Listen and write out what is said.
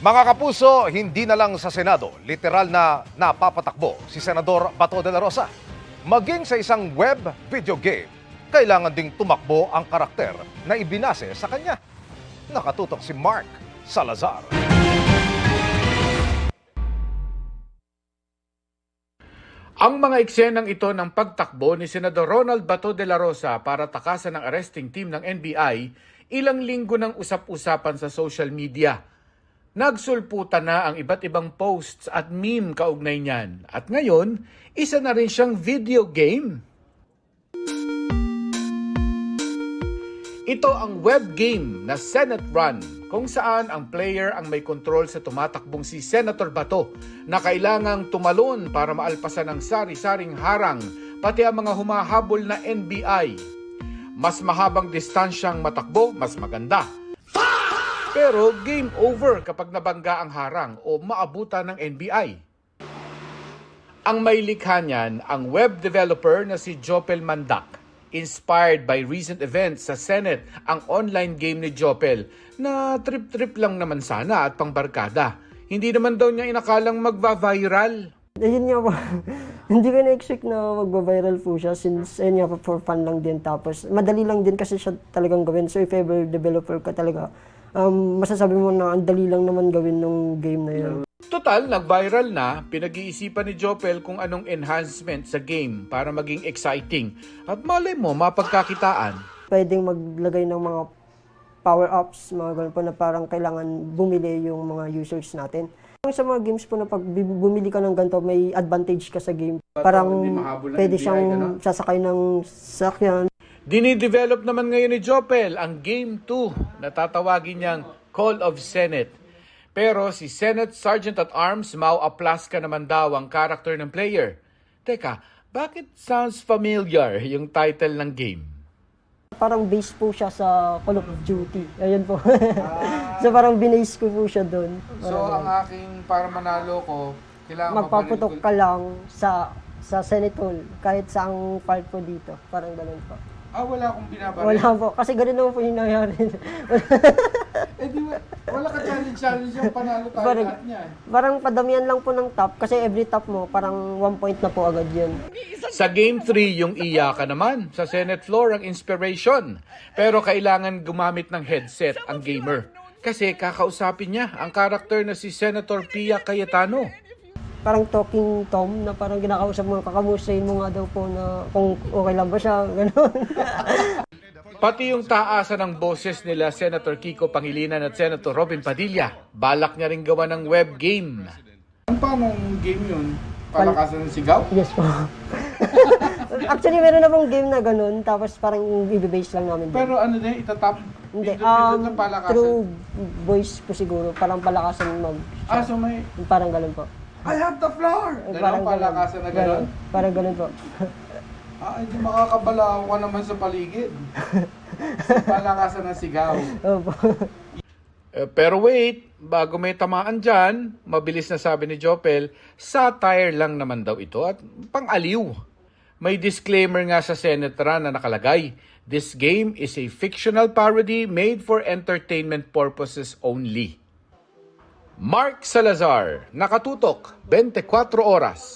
Mga kapuso, hindi na lang sa Senado, literal na napapatakbo si Senador Bato de la Rosa. Maging sa isang web video game, kailangan ding tumakbo ang karakter na ibinase sa kanya. Nakatutok si Mark Salazar. Ang mga eksenang ito ng pagtakbo ni Senador Ronald Bato de la Rosa para takasan ang arresting team ng NBI, ilang linggo ng usap-usapan sa social media. Nagsulputan na ang iba't ibang posts at meme kaugnay niyan. At ngayon, isa na rin siyang video game. Ito ang web game na Senate Run, kung saan ang player ang may kontrol sa tumatakbong si Senator Bato na kailangang tumalon para maalpasan ang sari-saring harang pati ang mga humahabol na NBI. Mas mahabang distansyang matakbo, mas maganda. Pero game over kapag nabangga ang harang o maabutan ng NBI. Ang may likha niyan, ang web developer na si Jopel Mandak. Inspired by recent events sa Senate, ang online game ni Jopel na trip-trip lang naman sana at pangbarkada. Hindi naman daw niya inakalang magva-viral. Ayun nga po, hindi ko na-expect na magba-viral po siya since ayun nga po, for fun lang din. Tapos madali lang din kasi siya talagang gawin. So if ever developer ka talaga, masasabi mo na ang dali lang naman gawin ng game na yun. Total, nag-viral na, pinag-iisipan ni Jopel kung anong enhancement sa game para maging exciting. At malay mo, mapagkakitaan. Pwedeng maglagay ng mga power-ups, mga ganun po na parang kailangan bumili yung mga users natin. Sa mga games po na pag bumili ka ng ganito, may advantage ka sa game. Parang pwede siyang sasakay ng sakyan. Dinidevelop naman ngayon ni Jopel ang Game 2 na tatawagin niyang Call of Senate. Pero si Senate Sergeant at Arms Mau Aplaska naman daw ang karakter ng player. Teka, bakit sounds familiar yung title ng game? Parang base po siya sa Call of Duty. Ayun po. So parang binase ko po siya doon. So ang aking para manalo ko, kailangan Magpaputok ka lang sa Senate Hall kahit saang part po dito. Parang ganun po. wala akong binabaril. Wala po. Kasi ganun naman po yung nangyari. Wala ka challenge yung panalo tayo Parang- lahat niyan. Parang padamihan lang po ng top. Kasi every top mo, parang 1 point na po agad yun. Sa Game 3, yung iyaka naman. Sa Senate floor, ang inspiration. Pero kailangan gumamit ng headset ang gamer. Kasi kakausapin niya ang karakter na si Senator Pia Cayetano. Parang talking Tom na parang kinakausap mo, kakamustahin mo nga daw po na kung okay lang ba siya, gano'n. Pati yung taasan ng boses nila Senator Kiko Pangilinan at Senator Robin Padilla, balak niya rin gawa ng web game. Paano ang game yun? Palakasan ng sigaw? Yes po. Actually, meron na pong game na gano'n, tapos parang i-base lang namin. Pero ano din, itatap? Hindi, ng palakasan? through voice po siguro, parang palakasan mag, So may, parang gano'n po. I have the floor! Ganun palakasan na gano'n? Parang gano'n po. Hindi makakabalaw ka naman sa paligid. Palakasan ng sigaw. Opo. Pero wait, bago may tamaan dyan, mabilis na sabi ni Jopel, satire lang naman daw ito at pang-aliw. May disclaimer nga sa Senate Run na nakalagay, this game is a fictional parody made for entertainment purposes only. Mark Salazar, nakatutok, 24 oras.